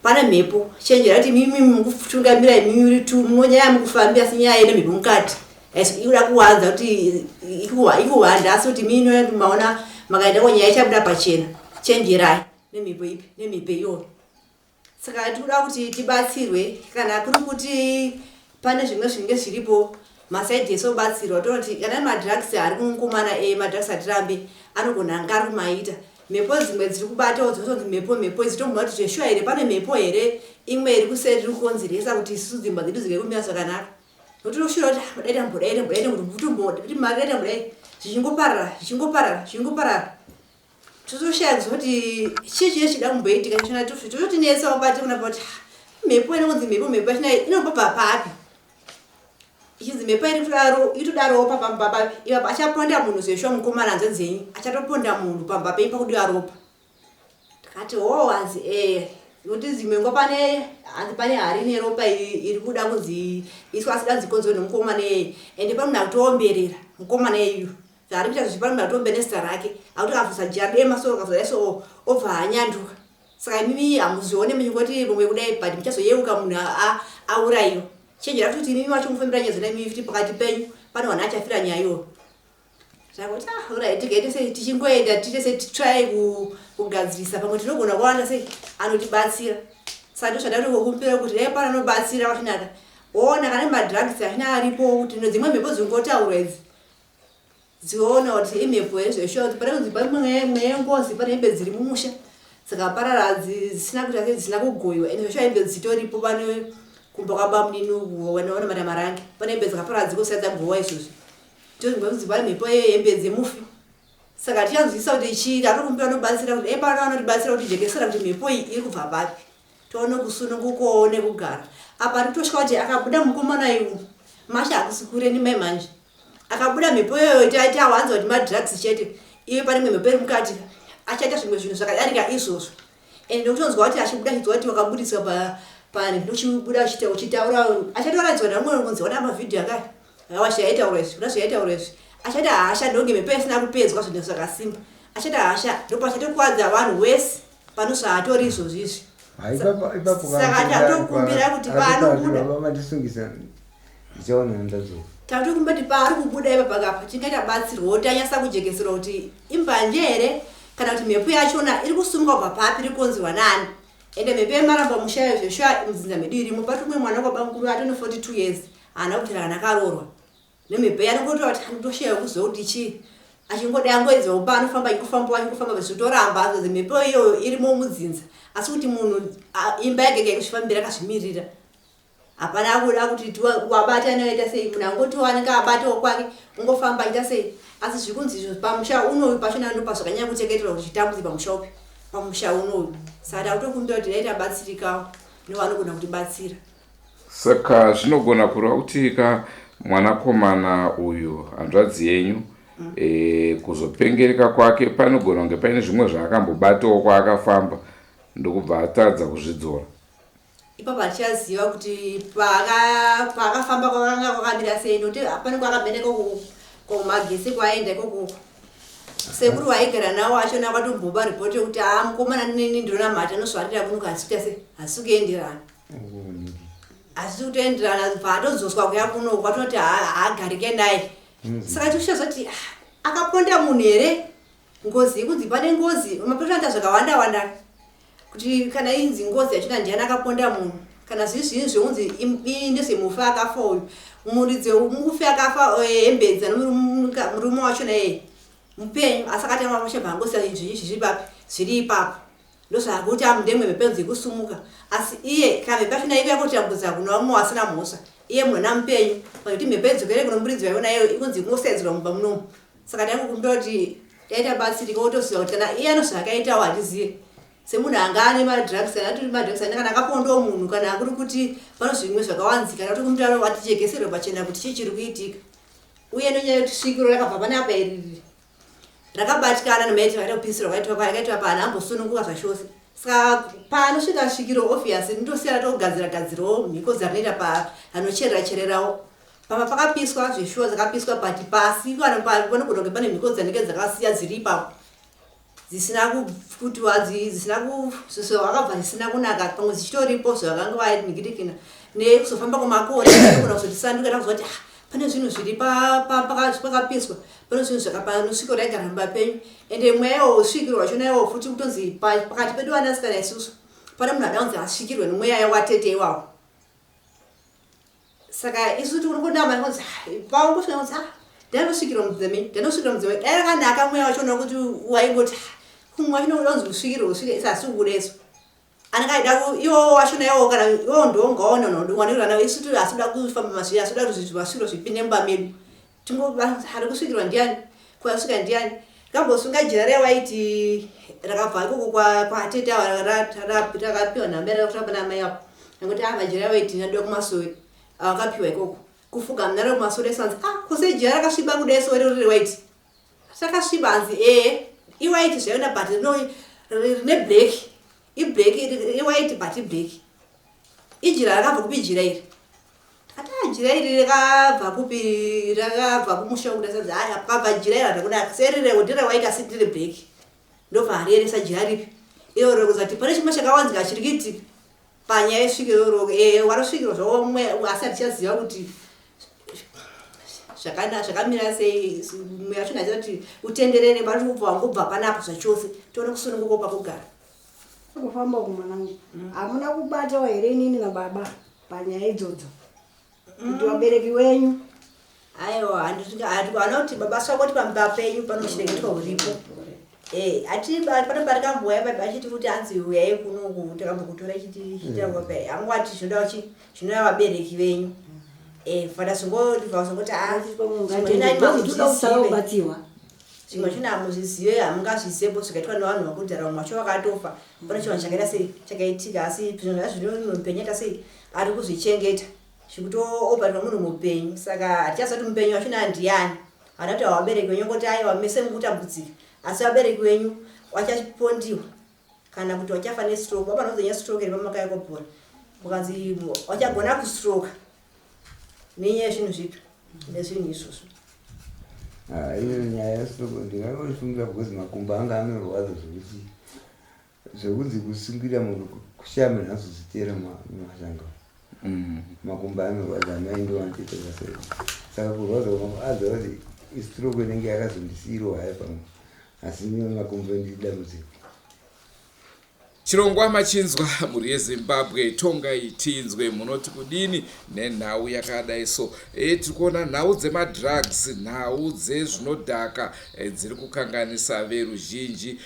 pana mhepo chenjera kuti mimi mukutungamira imiri tu monyaya mukufambira sinyaya ine mhepo mukati ikuda kuwanza kuti ikuwanda asi kuti mino maona makaenda konyaya ichabuda pachena chenjerai nemhepo ipi nemhepo iyoyo saka tikuda kuti tibatsirwe kana kuri kuti pane zvimwe zvinenge zviripo masaidhi esobatsirwa tonoti kana madrugs ari kumukomana madrugs atirambe anogona anga ari kumaita mhepo dzimwe dziri kubatawo dzotonzi mhepo idzi tombona kuti zveshuwa here pane mhepo here imwe iri kuseri iri kukonzeresa kuti isusu dzimba dzedu dzike kumira zvakanaka nokuti toshura kuti mbudaita kuti mutumboti mari daita mbudai zvichingoparara totoshaya kuti chii chida kumboitika chona tototinetsa wabati kuna kuti mhepo inonzi mhepo yachina inobva papi ichinzi mhepo iri kudaro itodarowo papambaba ipapo achaponda munhu zveshuwa mukomana hanzenzenyu achatoponda munhu pamba pei pakudiwa ropa takati hanzi kuti zimwengo pane hari neropa iri kuda kunzi iswa asidanzikonzwe nemukomana eye ende panoda kutoomberera mukomana eyu zvari kuita zvipanoda kutoombe nezita rake akuti akafusa jardema so akafusaiso obva hanyanduka saka mimi hamuzvione muchingoti bomwe kudai but muchazoyeuka munhu aurayiwa chenjera kuti mimi wachingofambira nyaya dzona mimi futi pakati penyu pane vanhu achafira nyaya iyoyo zvakuti right tigaite tichingoenda titese titry kugadzirisa pamwe tinogona kuwana sei anotibatsira saka ndozvada kuti kukumbira kuti dai pana anobatsira watinaka ona kana madrugs achina aripo kuti dzimwe mhepo dzingotaurwa idzi dziona kuti imhepo yezveshuwa kuti pane kunzi pane ngozi pane hembe dziri mumusha dzakaparara dzisina kuti ake dzisina kugoyiwa ende zveshuwa hembe dzitoripo pane kumba kwabamunini wanaona madamarange pane hembe dzakaparara dzikosadza gowa izvozvi ndozvimwe pane mhepo hembe dzemufi saka tichanzwisa kuti chii anokumbira anobatsira kuti pano anotibatsira kuti jekesera kuti mhepo iyi iri kubva papi toone kusunungukawo nekugara apa titosvika kuti akabuda mukomana iwu masha hakusikure nimai manje akabuda mhepo iyoyo tawanza kuti madrugs chete iwe pane imwe mhepo iri mukati achaita zvimwe zvinhu zvakadarika izvozvo ende ndokutonzwa kuti achibuda chidzwa kuti wakabudiswa pane ndochibuda uchitaura achatauradzwa namwe kunzi ona mavhidhiyo akaya awashaitaura izvi una zvaitaura izvi achati hasha ndonge mhepo isina kupedzwa zvinhu zvakasimba achati hasha ndopachatokwadza vanhu wese pano zvaatori izvozvo izvi saka tatokumbira kuti tatokumbira kuti paari kubuda ipa pakapa tingaita batsirwawo tanyasa kujekesera kuti imbanje here kana kuti mhepo yachona iri kusumuka kubva papi iri konzerwa nani ende mhepo yemaramba mushayo zveshuwa mudzinza medu irimo patumwe mwana kwabamukuru atone 42 years haana kutira kana akaroorwa nemhepo yanongotora kuti anotoshayiwa kuziva kuti chii achingoda yangoedza upa anofamba vachitoramba mhepo iyoyo irimo mudzinza asi kuti munhu imba yake kusvifambira akazvimirira hapana akuda kuti wabata anoita sei munhu angotiwa anenge abatawo kwake ungofamba aita sei asi zvikunzi izvo pamusha unoyu pachona ndo pazvakanyanya kuchengetera kuti chitambuzi pamusha upi pamusha unoyu saka tokumbira kuti dai tabatsirikawo nevanogona kutibatsira saka zvinogona kureva kuti mwanakomana uyu hanzvadzi yenyu kuzopengereka kwake panogona kunge paine zvimwe zvaakambobatawo kwaakafamba ndokubva atadza kuzvidzora ipapo achichaziva kuti paakafamba kwakanga kwakamira sei nokuti pane kwakameneka kumagesi kwaenda ikoko sekuru waigara nawo achona akatombopa ripoti yokuti mukomana nini ndinonamhata anosvarira kunuka hasi kuenderana asi kutoenderana paatodzoswa kuya kuno kwatonoti haagarike naye saka tichazoti akaponda munhu here ngozi ikunzi pane ngozi mapetoanta zvakawanda kuti kana inzi ngozi yachina ndiani akaponda munhu kana zvinhu zveunzi ndezvemufi akafa uyu muridzi mufi akafa hembedza murume wachona yeye mupenyu asi akatama machabva ngosi izvi zviri ipapo ndozvakuti amundemwe mhepenzi yekusumuka asi iye kamhepo achona ive yakotambudza kuno vamwe wasina mhosva iye munhu mupenyu kuti mhepenzi kere kuno muridzi waiona iye ikunzi kungosedzerwa mumba munomu saka tangukumbira kuti taitabatsirika wotoziva kuti kana iye anozvakaitawo hatizive semunhu anga ane madrugs anati madrugs ane kana akapondawo munhu kana kuri kuti pano zvimwe zvakawanzika tokumbira watichegeserwe pachena kuti chii chiri kuitika uye nonyaya yekuti svikiro rakabva panapa iriri rakabatikana nemaiti vaitopisirwa yakaitwa pana ambosununguka zvachose saka panosvika svikiro obviously ndosiyana togadziragadzirawo mhiko dzarinoita anochererachererawo papa pakapiswa zveshuwa dzakapiswa pati pasi panogona kunge pane mhiko dzanenge dzakasiya dziri ipapo dzisina kufutiwa vakabva zvisina kunaka pamwe dzichitoripo zvavakanga vainhikirikina nekuzofamba kwemakona anogona kuzotisanduka takuzoti pane zvinhu zviri pakapiswa pane zvinhu zvakapanosviko raigara mumba penyu ende mweyawo usvikirwa wachonawo futi kutonzi pakati pedu vanasikana isusu pane munhu ada kunzi asvikirwe nemweya watete iwawo saka isu tikungodama kunzi paungosvika kunzi ndanosvikirwa mudzimai dai rakanaka mweya wachona kuti waingoti kumwe achinoda kunzi usvikirwe asi ukudeso anenge aida iwo wachona iwo kana iwo ndongaonanowanirana isu asida kufamba mazviri asida kuti zvasviro zvipinde mumba medu ari kusvikirwa ndiani kwasvika ndiani kambosunga jira rewaiti rakabva ikoko kwatete rakapiwa nhamba rakutamba namai apo nekuti majira rewaiti nado kumasori akapiwa ikoko kufuga mnare kumasori esanzi kuse jira rakasviba kudeso riri rewaiti rakasviba hanzi iwaiti zvaiona but rine black iblack iwaiti but iblack ijira rakabva kupi jira iri jira iri rakabva kupi rakabva kumusha kudasadza pakabva jira iri rakudaka serire ndire asi ndire black ndobva harieresa jira ripi iyo rekuzati pane chimwe chakawanzika chiri kuitika panyaya yesvikiro warosvikirwa zvavo mumwe asi hatichaziva kuti zvakamira sei mweya chona achida kuti utenderere bari kubva wangobva panapo zvachose tione kusununguka pakugara kufamba kumanangu hamuna kubatawo here nini nababa panyaya idzodzo kuti vabereki wenyu aiwa handikuana kuti baba swakoti pamba penyu panoshirengetwa uripo panobva rikamboya baba achiti kuti anzi uyai kunoku takambokutora chitiraapa hangwati zvinoda vabereki venyu fada zvingoti zvimwe chino hamuzvizive hamungazvizivepo zvikaitwa nevanhu vakudhara umwe wacho vakatofa pane chinhu chakaita sei chakaitika asi zvinhu zvazvino mupenyu aita sei ari kuzvichengeta zvikuti obatwa munhu mupenyu saka hatichazati mupenyu wachona handiyani hana kuti vabereki wenyu ngoti aiwa mese mukutambudzika asi vabereki wenyu wachapondiwa kana kuti wachafa nestroke vapanozenya stroke iri pamakai kobhora ukanzi wachagona kustroka nenyaya yezvinhu zvipi nezvinhu izvozvo iyo nyaya yestroke ndingangoifungira because makumbo anga anorwadza zvekunzi kusungira munhu kushame nhazo zitera mumashanga makumbo anorwadza amaindiwa antiiteka sei saka kurwadza kwamakumbo aziva kuti istroke inenge yakazondisiyirwa haya pamwe asi niwe makumbo ndidambudziko chirongwa machinzwa mhuri yezimbabwe tongai tinzwe munoti kudini nenhau yakadai so tiri kuona nhau dzemadrugs, nhau dzezvinodhaka dziri kukanganisa veruzhinji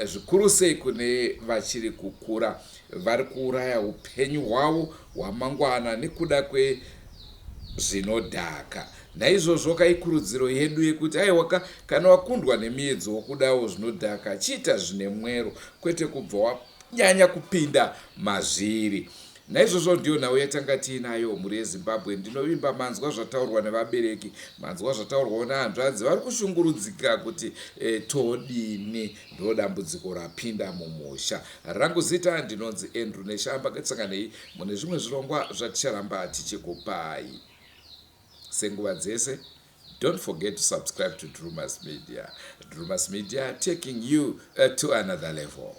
zvikuru sei kune vachiri kukura. Vari kuuraya upenyu hwavo hwamangwana nekuda kwezvinodhaka. Naizvozvo kaikurudziro yedu yekuti aiwa kana wakundwa nemiedzo wokudawo zvinodhaka chiita zvine mwero kwete kubva wanyanya kupinda mazviri. Naizvozvo ndiyo nhau yatanga tiinayo mhuri yezimbabwe. Ndinovimba manzwa zvataurwa nevabereki, manzwa zvataurwa nehanzvadzi vari kushungurudzika kuti todini, ndo dambudziko rapinda mumusha. Rangu zita ndinonzi Andrew Neshamba. Katisanga nei mune zvimwe zvirongwa zvaticharamba tichikupai. Senguva dzese, don't forget to subscribe to Drewmas Media. Drewmas Media taking you to another level.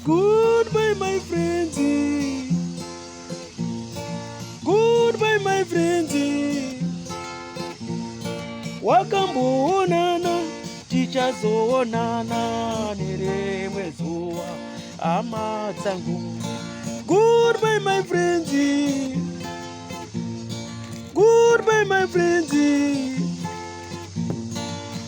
Goodbye, my friends. Goodbye, my friends. Wakamboonana, tichazoonana nerimwe zuva, hama dzangu. Goodbye, my friends. Goodbye, my friends.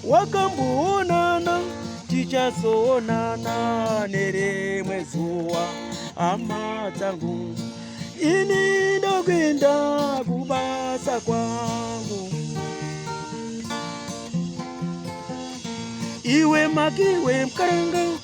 Wakamboonana, tichazoonana nerimwe zuva, hama dzangu. Ini ndokwenda kubasa kwangu, iwe makiwe mkaranga.